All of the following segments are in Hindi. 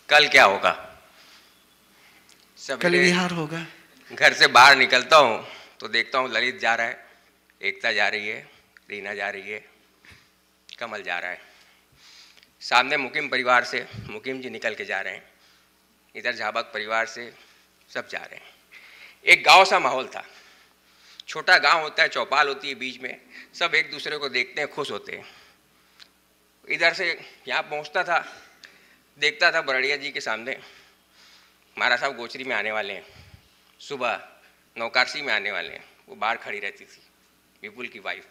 कल क्या होगा? कल विहार होगा। घर से बाहर निकलता हूँ तो देखता हूँ ललित जा रहा है, एकता जा रही है, रीना जा रही है, कमल जा रहा है। सामने मुकीम परिवार से मुकीम जी निकल के जा रहे हैं, इधर झाबक परिवार से सब जा रहे हैं। एक गांव सा माहौल था, छोटा गांव होता है, चौपाल होती है बीच में, सब एक दूसरे को देखते हैं, खुश होते हैं। इधर से यहाँ पहुँचता था, देखता था बरड़िया जी के सामने महाराज साहब गोचरी में आने वाले हैं, सुबह नौकारसी में आने वाले हैं। वो बाहर खड़ी रहती थी, विपुल की वाइफ,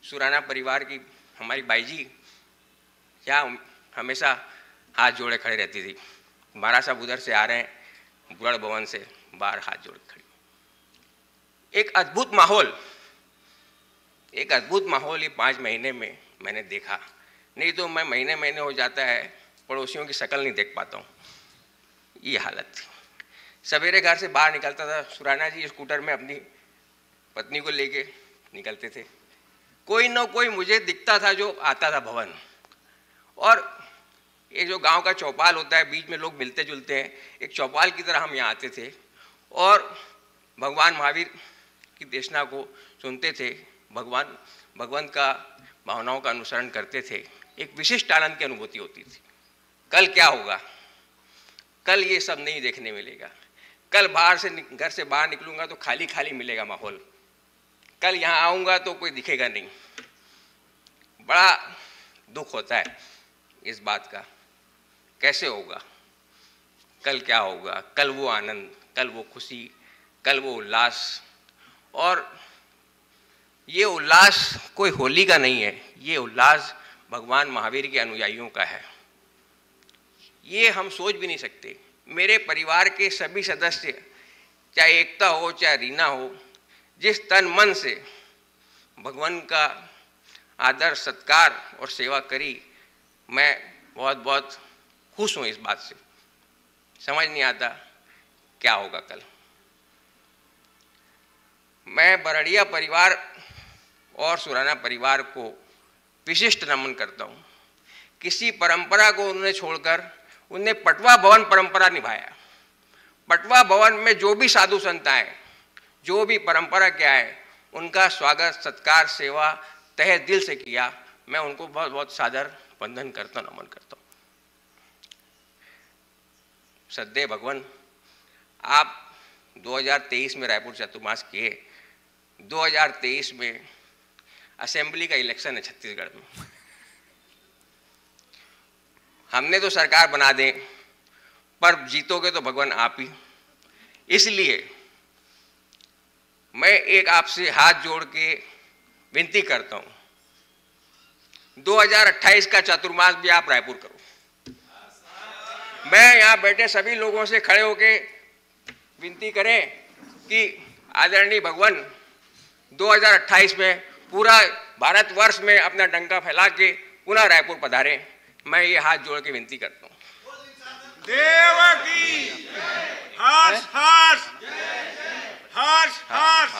सुराना परिवार की हमारी बाई जी यहाँ हमेशा हाथ जोड़े खड़े रहती थी। महाराज साहब उधर से आ रहे हैं बुढ़ भवन से, बाहर हाथ जोड़ खड़ी। एक अद्भुत माहौल, एक अद्भुत माहौल ये 5 महीने में मैंने देखा। नहीं तो मैं महीने महीने हो जाता है पड़ोसियों की शक्ल नहीं देख पाता हूँ, ये हालत थी। सवेरे घर से बाहर निकलता था, सुराना जी स्कूटर में अपनी पत्नी को लेके निकलते थे। कोई ना कोई मुझे दिखता था जो आता था भवन। और एक जो गांव का चौपाल होता है, बीच में लोग मिलते जुलते हैं, एक चौपाल की तरह हम यहाँ आते थे और भगवान महावीर की देशना को सुनते थे, भगवंत का भावनाओं का अनुसरण करते थे। एक विशिष्ट आनंद की अनुभूति होती थी। कल क्या होगा? कल ये सब नहीं देखने मिलेगा। कल घर से बाहर निकलूंगा तो खाली खाली मिलेगा माहौल। कल यहाँ आऊँगा तो कोई दिखेगा नहीं। बड़ा दुख होता है इस बात का, कैसे होगा? कल क्या होगा? कल वो आनंद, कल वो खुशी, कल वो उल्लास। और ये उल्लास कोई होली का नहीं है, ये उल्लास भगवान महावीर के अनुयायियों का है। ये हम सोच भी नहीं सकते। मेरे परिवार के सभी सदस्य, चाहे एकता हो चाहे रीना हो, जिस तन मन से भगवान का आदर सत्कार और सेवा करी, मैं बहुत बहुत खुश हूँ इस बात से। समझ नहीं आता क्या होगा कल। मैं बरड़िया परिवार और सुराना परिवार को विशिष्ट नमन करता हूँ। किसी परंपरा को उन्होंने छोड़कर उन्हें पटवा भवन परंपरा निभाया। पटवा भवन में जो भी साधु संत आए, जो भी परंपरा के आए, उनका स्वागत सत्कार सेवा तहे दिल से किया। मैं उनको बहुत बहुत सादर वंदन करता हूँ, नमन करता हूँ। सद्देव भगवान, आप 2023 में रायपुर चतुर्मास किए, 2023 में असेंबली का इलेक्शन है छत्तीसगढ़ में। हमने तो सरकार बना दें, पर जीतोगे तो भगवान आप ही। इसलिए मैं एक आपसे हाथ जोड़ के विनती करता हूं, 2028 का चतुर्मास भी आप रायपुर करो। मैं यहां बैठे सभी लोगों से खड़े होके विनती करें कि आदरणीय भगवान 2028 में पूरा भारतवर्ष में अपना डंका फैला के पुनः रायपुर पधारें। मैं ये हाथ जोड़ के विनती करता हूँ। देवकी हर्ष हर्ष हर्ष हर्ष।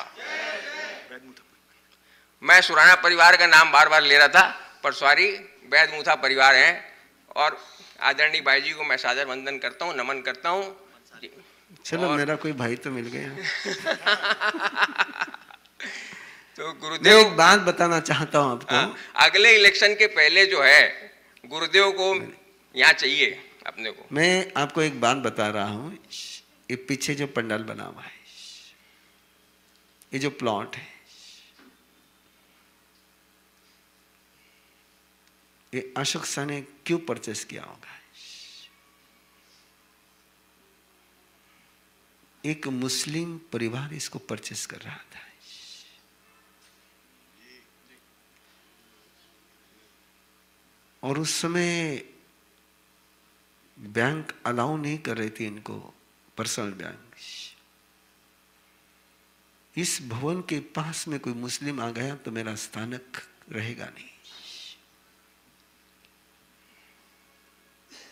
मैं सुराना परिवार का नाम बार बार ले रहा था, पर सॉरी, बैदमुथा परिवार हैं। और आदरणीय भाई जी को मैं सादर वंदन करता हूँ, नमन करता हूँ। चलो मेरा कोई भाई तो मिल गया। तो गुरुदेव, मैं एक बात बताना चाहता हूँ आपको। अगले इलेक्शन के पहले जो है गुरुदेव को यहाँ चाहिए अपने को। मैं आपको एक बात बता रहा हूँ। ये पीछे जो पंडाल बना हुआ है, ये जो प्लॉट है, ये अशोक शाह ने क्यों परचेस किया होगा? एक मुस्लिम परिवार इसको परचेस कर रहा था। और उस समय बैंक अलाउ नहीं कर रही थी इनको, पर्सनल बैंक। इस भवन के पास में कोई मुस्लिम आ गया तो मेरा स्थानक रहेगा नहीं,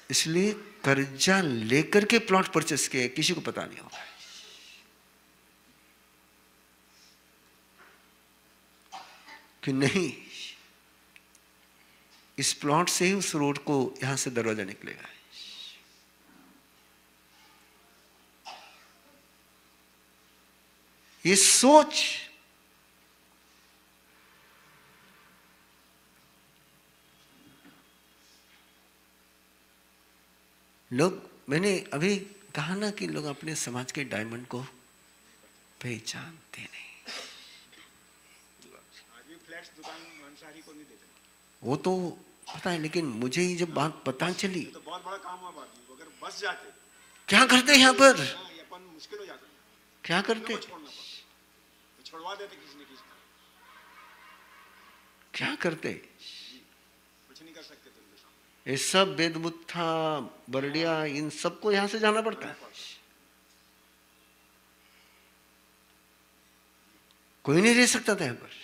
इसलिए कर्जा लेकर के प्लॉट परचेस किए। किसी को पता नहीं होगा कि नहीं, इस प्लॉट से ही उस रोड को यहां से दरवाजा निकलेगा। ये सोच लोग, मैंने अभी कहा ना कि लोग अपने समाज के डायमंड को पहचानते नहीं। फ्लैट्स दुकान अंसारी को नहीं देते, वो तो पता है, लेकिन मुझे ये जब बात पता चली तो बहुत बड़ा काम हुआ बाबू। अगर बस जाते क्या करते यहाँ पर, ये अपन मुश्किल हो जाता, क्या करते, छोड़ना पड़ता, छोड़वा देते किसी ने किसी, क्या करते, कुछ नहीं कर सकते तुम। ये सब बेदबुत्था बरडिया इन सबको यहाँ से जाना पड़ता है। कोई नहीं रह सकता था यहाँ पर।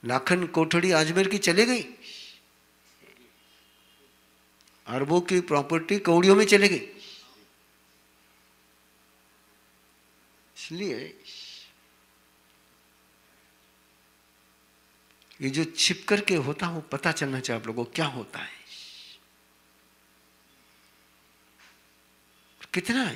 लाखन कोठड़ी अजमेर की चले गई, अरबों की प्रॉपर्टी कौड़ियों में चले गई। इसलिए ये जो छिप करके होता है वो पता चलना चाहिए आप लोगों को क्या होता है, कितना है।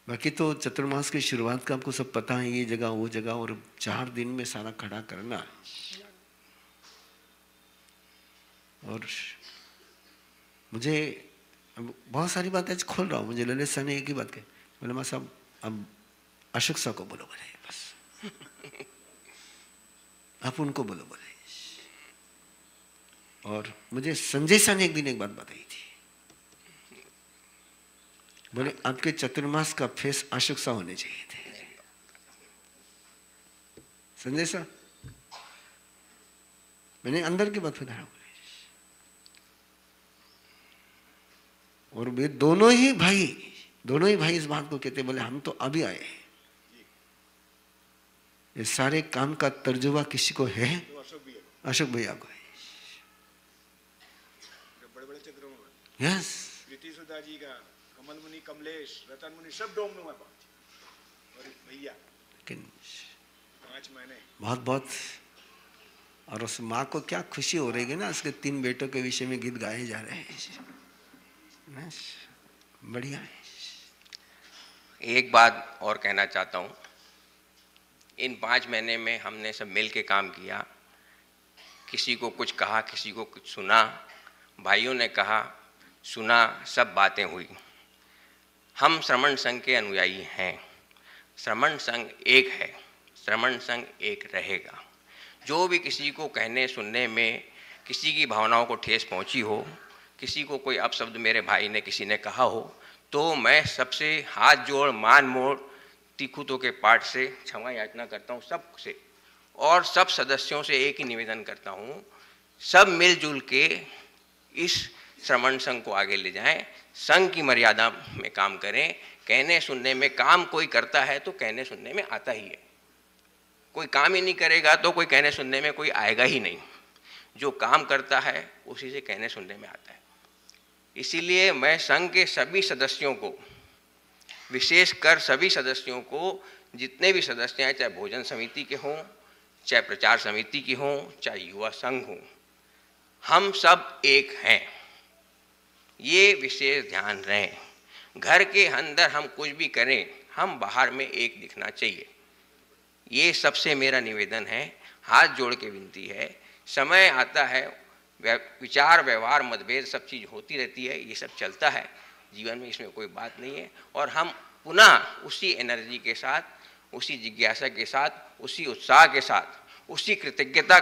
बाकी तो चतुर्मास की शुरुआत का आपको सब पता है, ये जगह वो जगह, और 4 दिन में सारा खड़ा करना। और मुझे बहुत सारी बातें आज खोल रहा हूँ। मुझे ललित सर ने एक ही बात कही, बोले मां साहब अब अशोक सर को बोलो, बोले बस आप उनको बोलो, बोले। और मुझे संजय सर ने एक दिन एक बात बताई थी, बोले आपके चतुर्मास का फेस अशोक सा होने चाहिए थे। संजय सर, मैंने अंदर की बात बता रहा हूं। और वे दोनों ही भाई इस बात को कहते, बोले हम तो अभी आए हैं, ये सारे काम का तर्जुमा किसी को है? अशोक भैया को है। बड़े-बड़े चक्रों में, यस, प्रीति सुधा जी का, कमल मुनि, कमलेश, रतन मुनि, सब डोम में हुआ और भैया, लेकिन 5 महीने बहुत बहुत। और उस माँ को क्या खुशी हो रही है ना, उसके 3 बेटों के विषय में गीत गाए जा रहे हैं। बढ़िया है। एक बात और कहना चाहता हूँ, इन 5 महीने में हमने सब मिल के काम किया। किसी को कुछ कहा, किसी को कुछ सुना, भाइयों ने कहा, सुना, सब बातें हुई। हम श्रमण संघ के अनुयायी हैं। श्रमण संघ एक है, श्रमण संघ एक रहेगा। जो भी किसी को कहने सुनने में किसी की भावनाओं को ठेस पहुंची हो, किसी को कोई अपशब्द मेरे भाई ने किसी ने कहा हो, तो मैं सबसे हाथ जोड़ मान मोड़ तीखुतों के पाठ से क्षमा याचना करता हूँ सबसे, और सब सदस्यों से एक ही निवेदन करता हूँ, सब मिलजुल के इस श्रमण संघ को आगे ले जाएं, संघ की मर्यादा में काम करें। कहने सुनने में, काम कोई करता है तो कहने सुनने में आता ही है। कोई काम ही नहीं करेगा तो कोई कहने सुनने में कोई आएगा ही नहीं। जो काम करता है उसी से कहने सुनने में आता है। इसीलिए मैं संघ के सभी सदस्यों को, विशेषकर सभी सदस्यों को, जितने भी सदस्य हैं, चाहे भोजन समिति के हों, चाहे प्रचार समिति की हों, चाहे युवा संघ हों, हम सब एक हैं, ये विशेष ध्यान रहे। घर के अंदर हम कुछ भी करें, हम बाहर में एक दिखना चाहिए। ये सबसे मेरा निवेदन है, हाथ जोड़ के विनती है। समय आता है, विचार व्यवहार मतभेद सब चीज़ होती रहती है, ये सब चलता है जीवन में, इसमें कोई बात नहीं है। और हम पुनः उसी एनर्जी के साथ, उसी जिज्ञासा के साथ, उसी उत्साह के साथ, उसी कृतज्ञता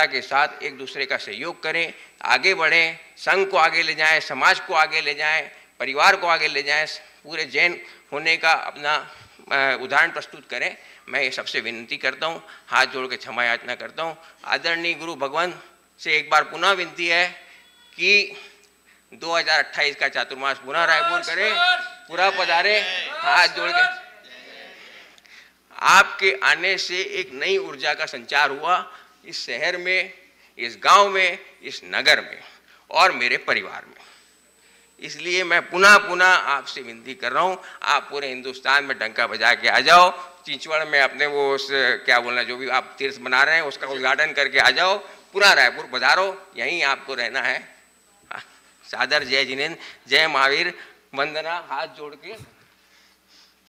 के साथ एक दूसरे का सहयोग करें, आगे बढ़ें, संघ को आगे ले जाएं, समाज को आगे ले जाएं, परिवार को आगे ले जाएं, पूरे जैन होने का अपना उदाहरण प्रस्तुत करें। मैं ये सबसे विनती करता हूँ, हाथ जोड़ के क्षमा याचना करता हूँ। आदरणीय गुरु भगवान से एक बार पुनः विनती है कि 2028 का चातुर्मास पुनः रायपुर करें, पूरा पधारे। हाथ जोड़ के, आपके आने से एक नई ऊर्जा का संचार हुआ इस शहर में, इस गांव में, इस नगर में और मेरे परिवार में। इसलिए मैं पुनः आपसे विनती कर रहा हूँ, आप पूरे हिंदुस्तान में डंका बजा के आ जाओ। चिंचवड़ में अपने वो क्या बोलना, जो भी आप तीर्थ बना रहे हैं उसका उद्घाटन करके आ जाओ। पूरा रायपुर पधारो, यहीं आपको रहना है। चादर जय जिनेन्द्र, जय महावीर, वंदना, हाथ जोड़ के